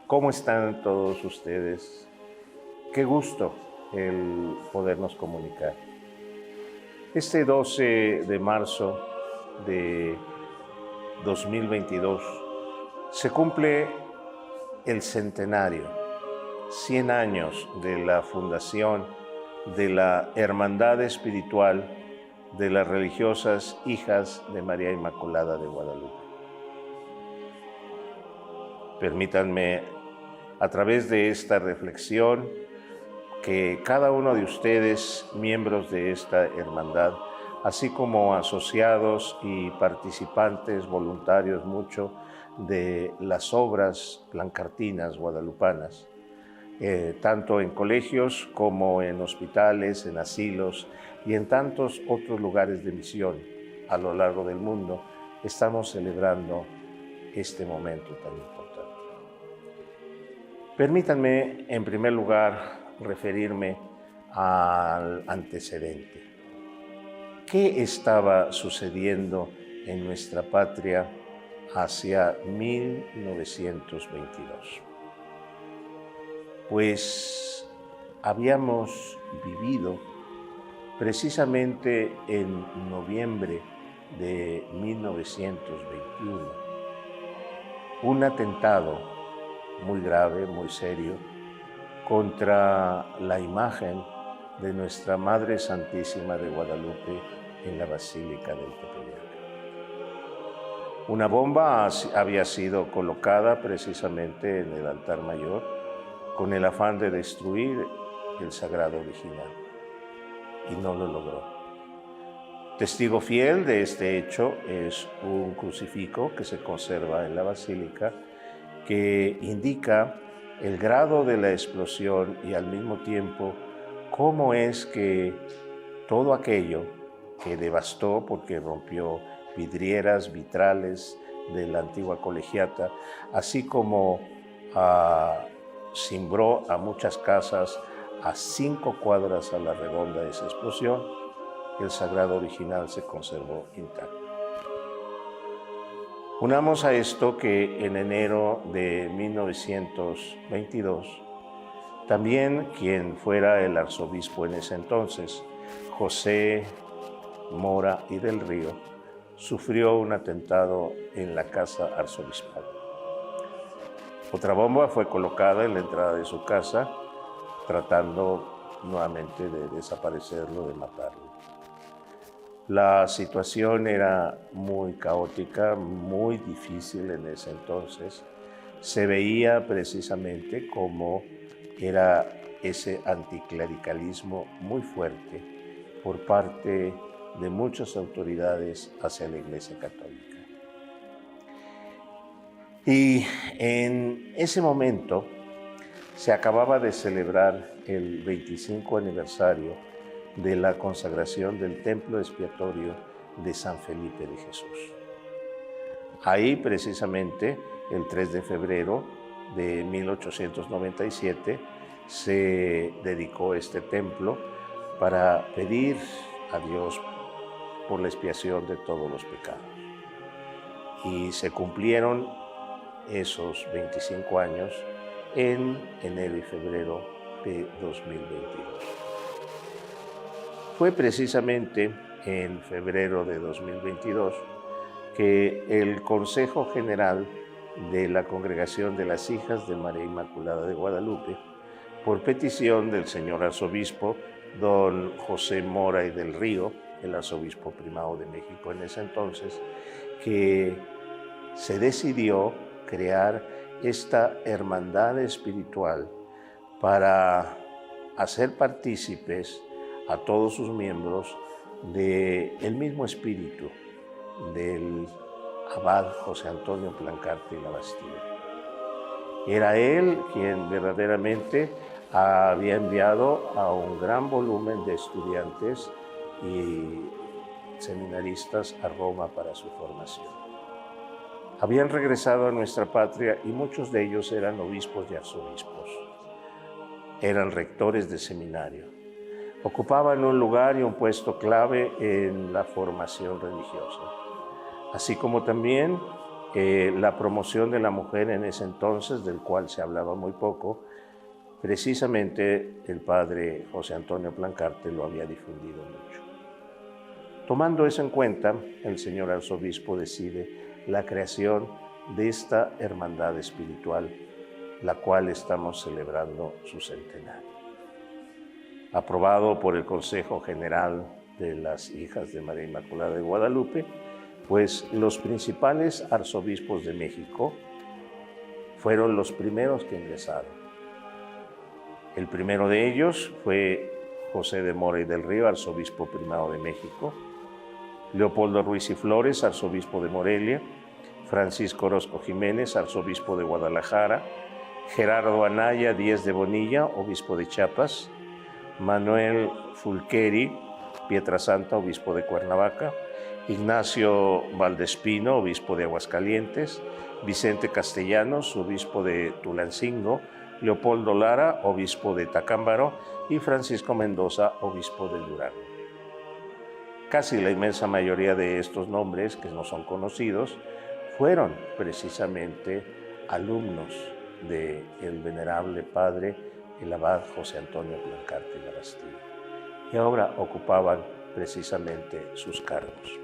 ¿Cómo están todos ustedes? Qué gusto el podernos comunicar. Este 12 de marzo de 2022 se cumple el centenario, 100 años de la fundación de la Hermandad Espiritual de las Religiosas Hijas de María Inmaculada de Guadalupe. Permítanme, a través de esta reflexión, que cada uno de ustedes, miembros de esta hermandad, así como asociados y participantes voluntarios mucho de las obras blancartinas guadalupanas, tanto en colegios como en hospitales, en asilos y en tantos otros lugares de misión a lo largo del mundo, estamos celebrando este momento tan importante. Permítanme, en primer lugar, referirme al antecedente. ¿Qué estaba sucediendo en nuestra patria hacia 1922? Pues habíamos vivido precisamente en noviembre de 1921 un atentado muy grave, muy serio, contra la imagen de nuestra Madre Santísima de Guadalupe en la Basílica del Tepeyac. Una bomba había sido colocada precisamente en el altar mayor con el afán de destruir el sagrado original, y no lo logró. Testigo fiel de este hecho es un crucifijo que se conserva en la basílica, que indica el grado de la explosión y al mismo tiempo cómo es que todo aquello que devastó, porque rompió vidrieras, vitrales de la antigua colegiata, así como cimbró a muchas casas a 5 cuadras a la redonda de esa explosión, el sagrado original se conservó intacto. Unamos a esto que en enero de 1922, también quien fuera el arzobispo en ese entonces, José Mora y del Río, sufrió un atentado en la casa arzobispal. Otra bomba fue colocada en la entrada de su casa, tratando nuevamente de desaparecerlo, de matarlo. La situación era muy caótica, muy difícil en ese entonces. Se veía precisamente cómo era ese anticlericalismo muy fuerte por parte de muchas autoridades hacia la Iglesia Católica. Y en ese momento se acababa de celebrar el 25 aniversario de la consagración del templo expiatorio de San Felipe de Jesús. Ahí precisamente, el 3 de febrero de 1897, se dedicó este templo para pedir a Dios por la expiación de todos los pecados. Y se cumplieron esos 25 años en enero y febrero de 2022. Fue precisamente en febrero de 2022 que el Consejo General de la Congregación de las Hijas de María Inmaculada de Guadalupe, por petición del señor arzobispo, don José Mora y del Río, el arzobispo primado de México en ese entonces, que se decidió crear esta hermandad espiritual para hacer partícipes a todos sus miembros del mismo espíritu del abad José Antonio Plancarte y la Bastida. Era él quien verdaderamente había enviado a un gran volumen de estudiantes y seminaristas a Roma para su formación. Habían regresado a nuestra patria y muchos de ellos eran obispos y arzobispos. Eran rectores de seminario. Ocupaban un lugar y un puesto clave en la formación religiosa, así como también la promoción de la mujer en ese entonces, del cual se hablaba muy poco, precisamente el padre José Antonio Plancarte lo había difundido mucho. Tomando eso en cuenta, el señor arzobispo decide la creación de esta hermandad espiritual, la cual estamos celebrando su centenario. Aprobado por el Consejo General de las Hijas de María Inmaculada de Guadalupe, pues los principales arzobispos de México fueron los primeros que ingresaron. El primero de ellos fue José de Mora y del Río, arzobispo primado de México, Leopoldo Ruiz y Flores, arzobispo de Morelia, Francisco Orozco Jiménez, arzobispo de Guadalajara, Gerardo Anaya Díez de Bonilla, obispo de Chiapas, Manuel Fulqueri Pietrasanta, obispo de Cuernavaca, Ignacio Valdespino, obispo de Aguascalientes, Vicente Castellanos, obispo de Tulancingo, Leopoldo Lara, obispo de Tacámbaro, y Francisco Mendoza, obispo de Durango. Casi la inmensa mayoría de estos nombres, que no son conocidos, fueron precisamente alumnos del venerable padre, el abad José Antonio Plancarte y Labastida, y ahora ocupaban precisamente sus cargos.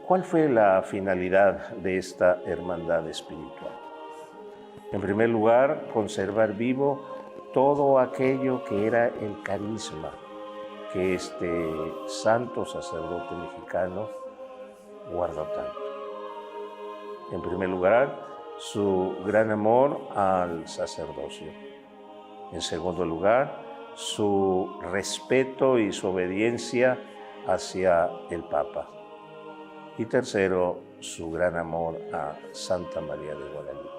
¿Cuál fue la finalidad de esta hermandad espiritual? En primer lugar, conservar vivo todo aquello que era el carisma que este santo sacerdote mexicano guardó tanto. En primer lugar, su gran amor al sacerdocio. En segundo lugar, su respeto y su obediencia hacia el Papa. Y tercero, su gran amor a Santa María de Guadalupe.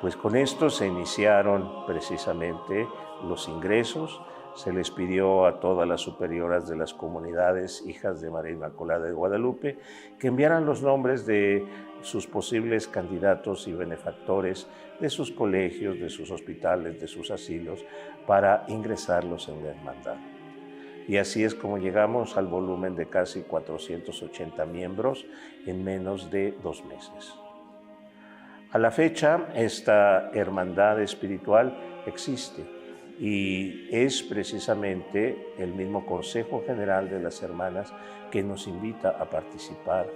Pues con esto se iniciaron precisamente los ingresos. Se les pidió a todas las superioras de las comunidades Hijas de María Inmaculada de Guadalupe que enviaran los nombres de sus posibles candidatos y benefactores de sus colegios, de sus hospitales, de sus asilos, para ingresarlos en la hermandad. Y así es como llegamos al volumen de casi 480 miembros en menos de 2 meses. A la fecha, esta hermandad espiritual existe y es precisamente el mismo Consejo General de las Hermanas que nos invita a participar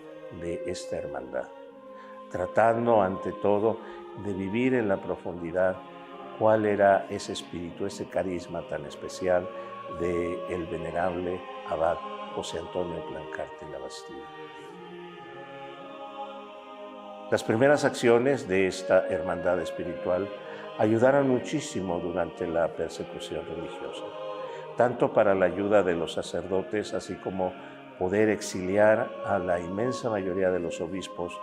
de esta hermandad, tratando ante todo de vivir en la profundidad cuál era ese espíritu, ese carisma tan especial del venerable abad José Antonio Plancarte y Labastida. Las primeras acciones de esta hermandad espiritual ayudaron muchísimo durante la persecución religiosa, tanto para la ayuda de los sacerdotes, así como poder exiliar a la inmensa mayoría de los obispos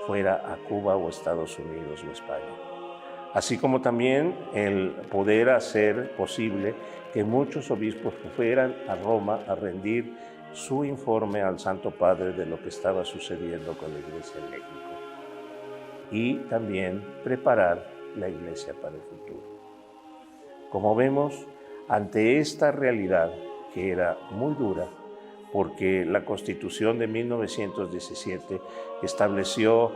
fuera a Cuba o Estados Unidos o España, así como también el poder hacer posible que muchos obispos fueran a Roma a rendir su informe al Santo Padre de lo que estaba sucediendo con la Iglesia en México, y también preparar la Iglesia para el futuro. Como vemos, ante esta realidad que era muy dura, porque la Constitución de 1917 estableció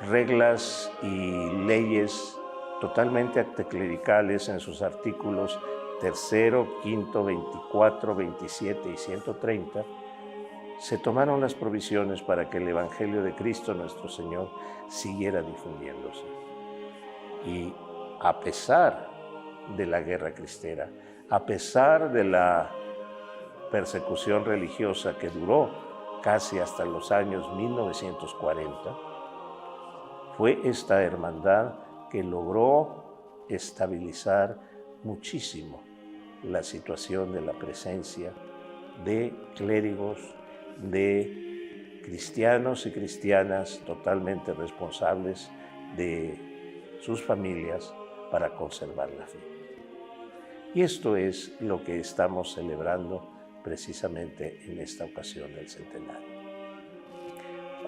reglas y leyes totalmente anticlericales en sus artículos 3, 5, 24, 27 y 130, se tomaron las provisiones para que el Evangelio de Cristo nuestro Señor siguiera difundiéndose. Y a pesar de la guerra cristera, a pesar de la persecución religiosa que duró casi hasta los años 1940, fue esta hermandad que logró estabilizar muchísimo la situación de la presencia de clérigos, de cristianos y cristianas totalmente responsables de sus familias para conservar la fe. Y esto es lo que estamos celebrando precisamente en esta ocasión del centenario.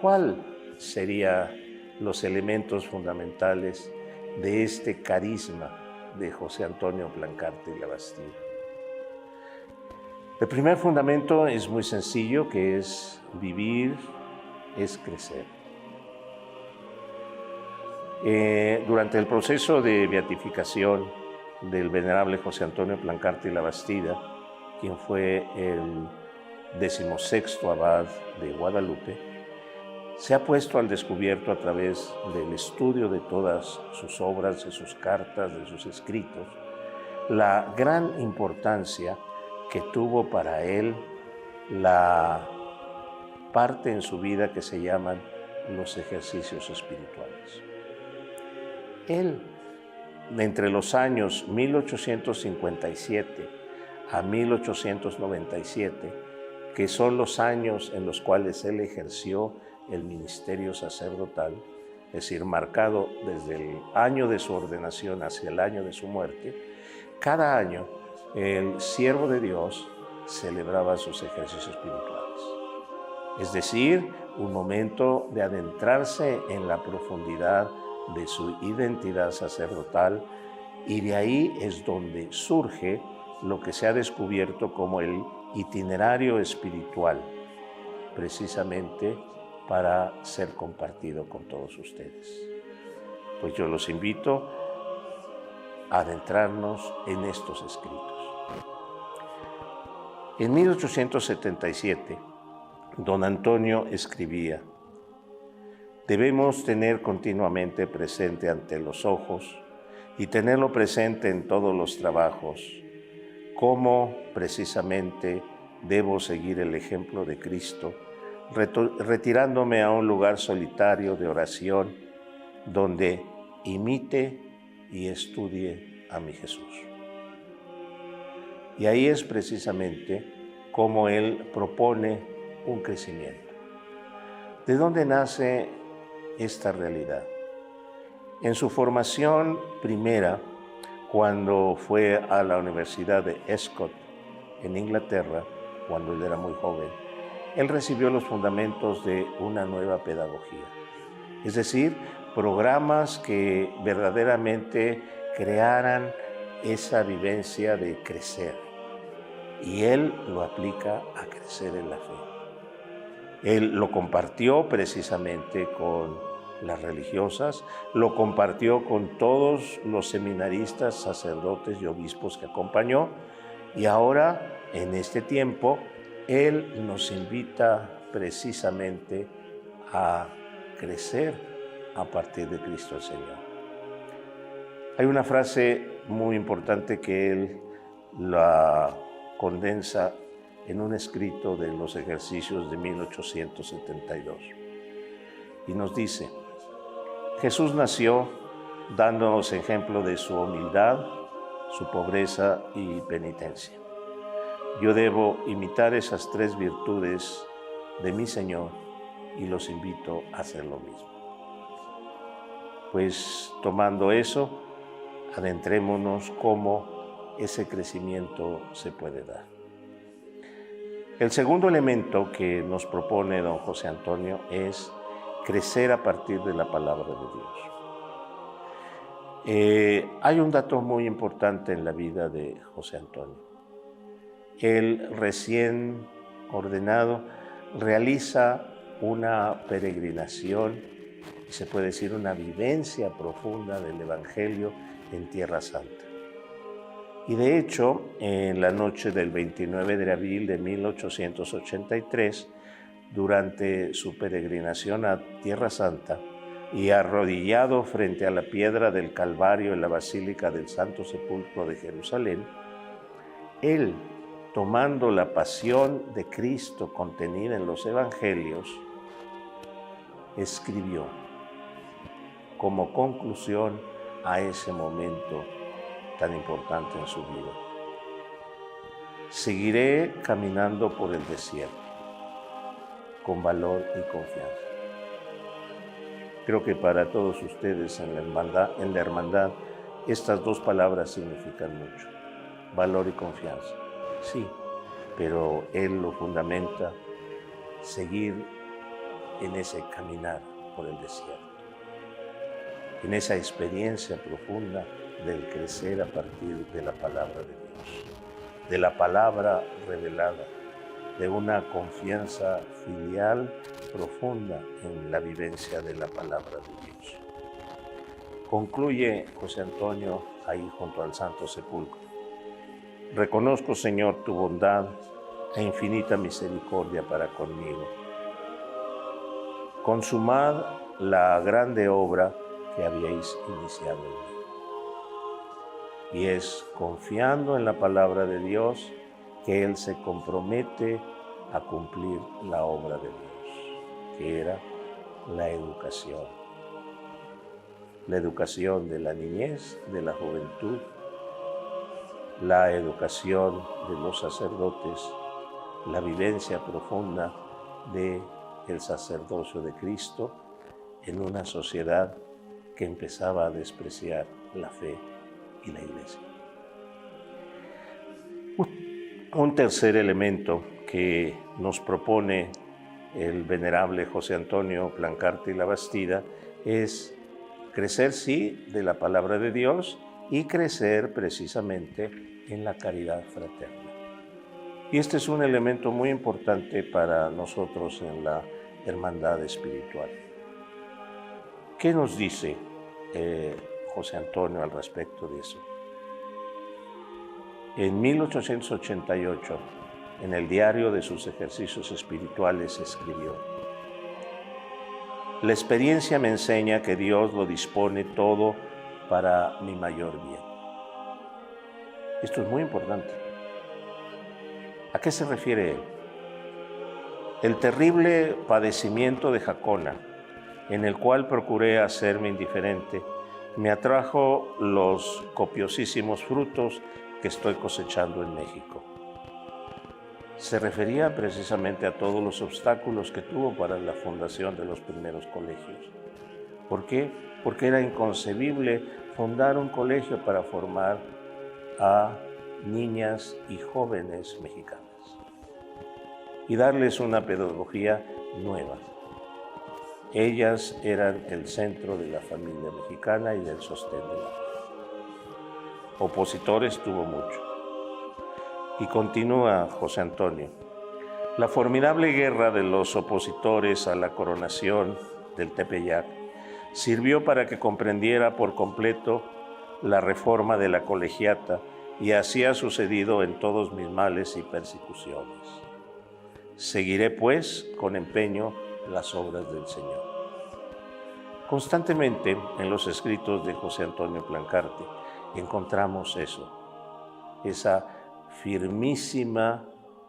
¿Cuáles serían los elementos fundamentales de este carisma de José Antonio Plancarte y Labastida? El primer fundamento es muy sencillo, que es vivir es crecer. Durante el proceso de beatificación del venerable José Antonio Plancarte y la Bastida, quien fue el 16º abad de Guadalupe, se ha puesto al descubierto a través del estudio de todas sus obras, de sus cartas, de sus escritos, la gran importancia que tuvo para él la parte en su vida que se llaman los ejercicios espirituales. Él, entre los años 1857 a 1897, que son los años en los cuales él ejerció el ministerio sacerdotal, es decir, marcado desde el año de su ordenación hacia el año de su muerte, cada año el siervo de Dios celebraba sus ejercicios espirituales. Es decir, un momento de adentrarse en la profundidad de su identidad sacerdotal, y de ahí es donde surge lo que se ha descubierto como el itinerario espiritual, precisamente para ser compartido con todos ustedes. Pues yo los invito a adentrarnos en estos escritos. En 1877, don Antonio escribía: debemos tener continuamente presente ante los ojos y tenerlo presente en todos los trabajos, cómo precisamente debo seguir el ejemplo de Cristo, retirándome a un lugar solitario de oración donde imite y estudie a mi Jesús. Y ahí es precisamente cómo él propone un crecimiento. ¿De dónde nace esta realidad? En su formación primera, cuando fue a la Universidad de Escott, en Inglaterra, cuando él era muy joven, él recibió los fundamentos de una nueva pedagogía. Es decir, programas que verdaderamente crearan esa vivencia de crecer. Y él lo aplica a crecer en la fe. Él lo compartió precisamente con las religiosas, lo compartió con todos los seminaristas, sacerdotes y obispos que acompañó, y ahora, en este tiempo, él nos invita precisamente a crecer a partir de Cristo el Señor. Hay una frase muy importante que él la condensa en un escrito de los ejercicios de 1872. Y nos dice: Jesús nació dándonos ejemplo de su humildad, su pobreza y penitencia. Yo debo imitar esas tres virtudes de mi Señor y los invito a hacer lo mismo. Pues tomando eso, adentrémonos cómo ese crecimiento se puede dar. El segundo elemento que nos propone don José Antonio es crecer a partir de la palabra de Dios. Hay un dato muy importante en la vida de José Antonio. Él, recién ordenado, realiza una peregrinación, y se puede decir una vivencia profunda del Evangelio en Tierra Santa. Y de hecho, en la noche del 29 de abril de 1883, durante su peregrinación a Tierra Santa y arrodillado frente a la piedra del Calvario en la Basílica del Santo Sepulcro de Jerusalén, él, tomando la pasión de Cristo contenida en los Evangelios, escribió como conclusión a ese momento tan importante en su vida: seguiré caminando por el desierto con valor y confianza. Creo que para todos ustedes en la hermandad, estas dos palabras significan mucho: valor y confianza. Sí, pero él lo fundamenta, seguir en ese caminar por el desierto, en esa experiencia profunda del crecer a partir de la palabra de Dios, de la palabra revelada, de una confianza filial profunda en la vivencia de la palabra de Dios. Concluye José Antonio ahí junto al Santo Sepulcro. Reconozco, Señor, tu bondad e infinita misericordia para conmigo. Consumad la grande obra que habíais iniciado en mí. Y es confiando en la palabra de Dios que Él se compromete a cumplir la obra de Dios, que era la educación. La educación de la niñez, de la juventud, la educación de los sacerdotes, la vivencia profunda del sacerdocio de Cristo en una sociedad que empezaba a despreciar la fe y la Iglesia. Un tercer elemento que nos propone el venerable José Antonio Plancarte y Labastida es crecer, sí, de la palabra de Dios y crecer precisamente en la caridad fraterna. Y este es un elemento muy importante para nosotros en la hermandad espiritual. ¿Qué nos dice José Antonio al respecto de eso? En 1888, en el diario de sus ejercicios espirituales, escribió: la experiencia me enseña que Dios lo dispone todo para mi mayor bien. Esto es muy importante. ¿A qué se refiere él? El terrible padecimiento de Jacona, en el cual procuré hacerme indiferente, me atrajo los copiosísimos frutos que estoy cosechando en México. Se refería precisamente a todos los obstáculos que tuvo para la fundación de los primeros colegios. ¿Por qué? Porque era inconcebible fundar un colegio para formar a niñas y jóvenes mexicanas y darles una pedagogía nueva. Ellas eran el centro de la familia mexicana y del sostén de la fe. Opositores tuvo mucho. Y continúa José Antonio: la formidable guerra de los opositores a la coronación del Tepeyac sirvió para que comprendiera por completo la reforma de la colegiata, y así ha sucedido en todos mis males y persecuciones. Seguiré, pues, con empeño las obras del Señor. Constantemente en los escritos de José Antonio Plancarte encontramos eso, esa firmísima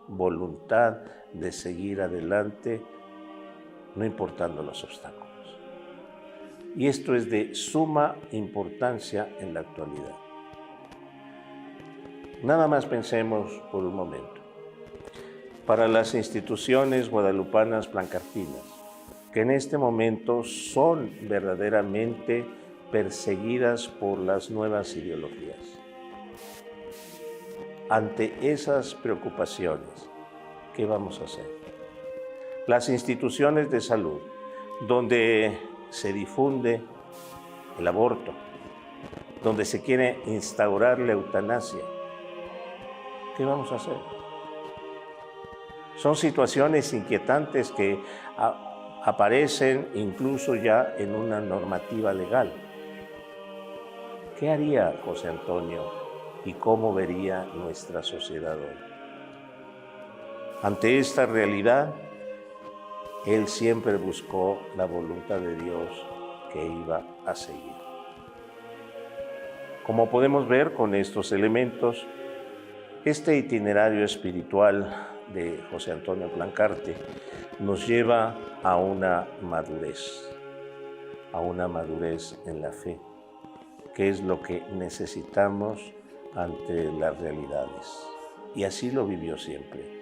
voluntad de seguir adelante, no importando los obstáculos. Y esto es de suma importancia en la actualidad. Nada más pensemos por un momento. Para las instituciones guadalupanas plancartinas, que en este momento son verdaderamente perseguidas por las nuevas ideologías. Ante esas preocupaciones, ¿qué vamos a hacer? Las instituciones de salud, donde se difunde el aborto, donde se quiere instaurar la eutanasia, ¿qué vamos a hacer? Son situaciones inquietantes que aparecen incluso ya en una normativa legal. ¿Qué haría José Antonio y cómo vería nuestra sociedad hoy? Ante esta realidad, él siempre buscó la voluntad de Dios que iba a seguir. Como podemos ver con estos elementos, este itinerario espiritual de José Antonio Plancarte nos lleva a una madurez en la fe, que es lo que necesitamos ante las realidades. Y así lo vivió siempre.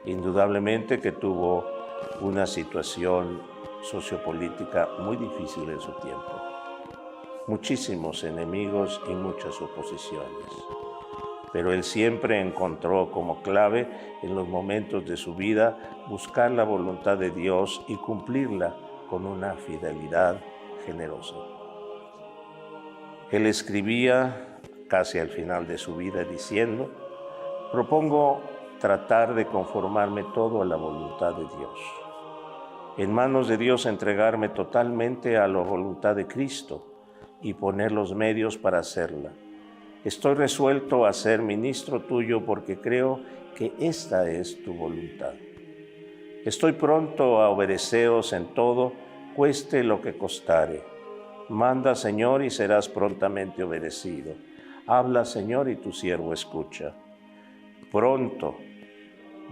Indudablemente que tuvo una situación sociopolítica muy difícil en su tiempo. Muchísimos enemigos y muchas oposiciones. Pero él siempre encontró como clave en los momentos de su vida buscar la voluntad de Dios y cumplirla con una fidelidad generosa. Él escribía casi al final de su vida diciendo: propongo tratar de conformarme todo a la voluntad de Dios. En manos de Dios entregarme totalmente a la voluntad de Cristo y poner los medios para hacerla. Estoy resuelto a ser ministro tuyo porque creo que esta es tu voluntad. Estoy pronto a obedeceos en todo, cueste lo que costare. Manda, Señor, y serás prontamente obedecido. Habla, Señor, y tu siervo escucha. Pronto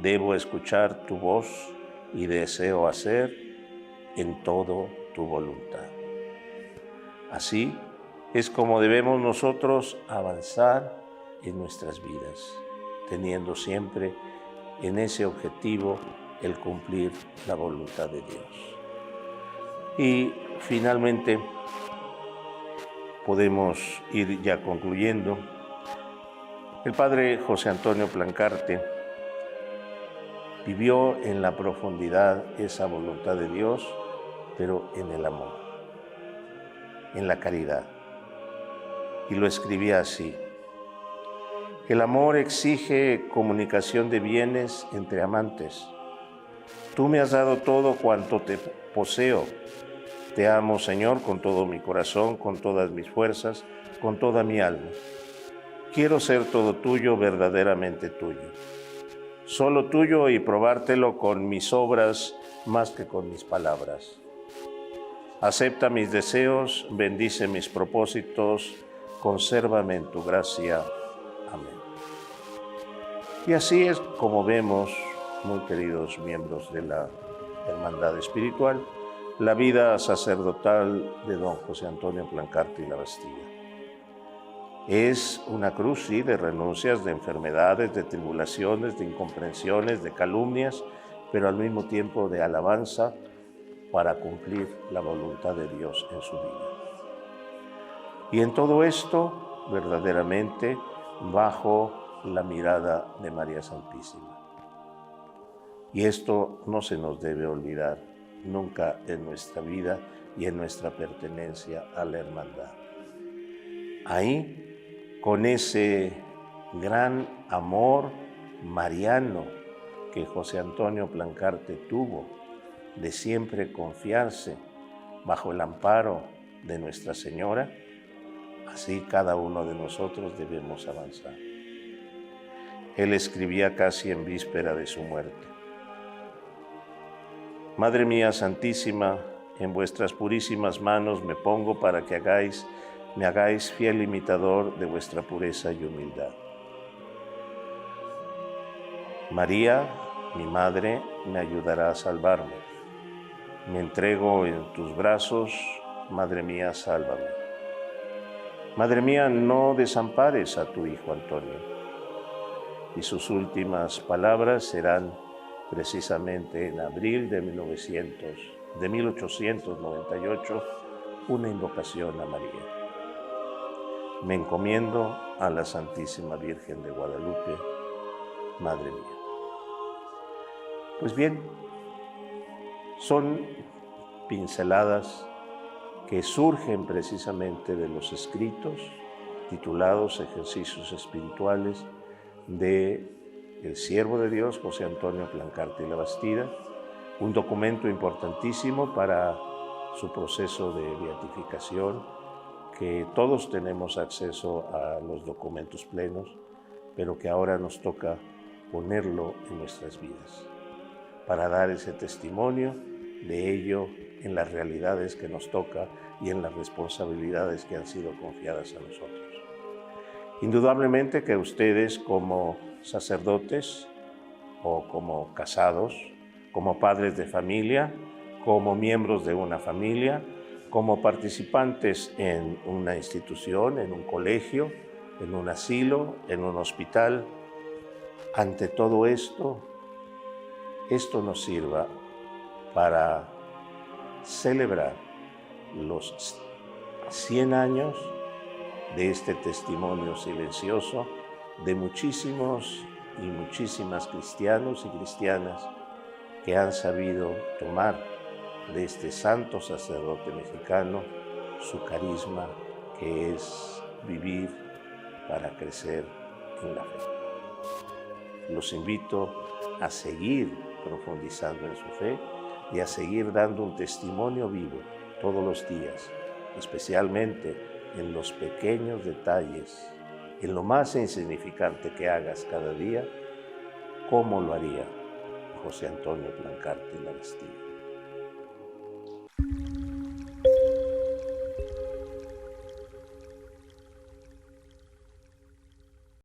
debo escuchar tu voz y deseo hacer en todo tu voluntad. Así es como debemos nosotros avanzar en nuestras vidas, teniendo siempre en ese objetivo el cumplir la voluntad de Dios. Y finalmente podemos ir ya concluyendo. El padre José Antonio Plancarte vivió en la profundidad esa voluntad de Dios, pero en el amor, en la caridad. Y lo escribía así: el amor exige comunicación de bienes entre amantes. Tú me has dado todo cuanto te poseo. Te amo, Señor, con todo mi corazón, con todas mis fuerzas, con toda mi alma. Quiero ser todo tuyo, verdaderamente tuyo. Solo tuyo y probártelo con mis obras más que con mis palabras. Acepta mis deseos, bendice mis propósitos, consérvame en tu gracia. Amén. Y así es como vemos, muy queridos miembros de la Hermandad Espiritual, la vida sacerdotal de don José Antonio Plancarte y la Bastilla. Es una cruz, sí, de renuncias, de enfermedades, de tribulaciones, de incomprensiones, de calumnias, pero al mismo tiempo de alabanza para cumplir la voluntad de Dios en su vida. Y en todo esto, verdaderamente, bajo la mirada de María Santísima. Y esto no se nos debe olvidar nunca en nuestra vida y en nuestra pertenencia a la hermandad. Ahí, con ese gran amor mariano que José Antonio Plancarte tuvo, de siempre confiarse bajo el amparo de Nuestra Señora, así cada uno de nosotros debemos avanzar. Él escribía casi en víspera de su muerte: Madre mía Santísima, en vuestras purísimas manos me pongo para que me hagáis fiel imitador de vuestra pureza y humildad. María, mi Madre, me ayudará a salvarme. Me entrego en tus brazos, Madre mía, sálvame. Madre mía, no desampares a tu hijo Antonio. Y sus últimas palabras serán precisamente en abril de 1898, una invocación a María. Me encomiendo a la Santísima Virgen de Guadalupe, Madre mía. Pues bien, son pinceladas que surgen precisamente de los escritos titulados Ejercicios Espirituales del siervo de Dios José Antonio Plancarte y la Bastida, un documento importantísimo para su proceso de beatificación, que todos tenemos acceso a los documentos plenos, pero que ahora nos toca ponerlo en nuestras vidas, para dar ese testimonio de ello en las realidades que nos toca y en las responsabilidades que han sido confiadas a nosotros. Indudablemente que ustedes, como sacerdotes o como casados, como padres de familia, como miembros de una familia, como participantes en una institución, en un colegio, en un asilo, en un hospital, ante todo esto nos sirva para celebrar los 100 años de este testimonio silencioso de muchísimos y muchísimas cristianos y cristianas que han sabido tomar de este santo sacerdote mexicano su carisma, que es vivir para crecer en la fe. Los invito a seguir profundizando en su fe, y a seguir dando un testimonio vivo todos los días, especialmente en los pequeños detalles, en lo más insignificante que hagas cada día, como lo haría José Antonio Plancarte La Bastida.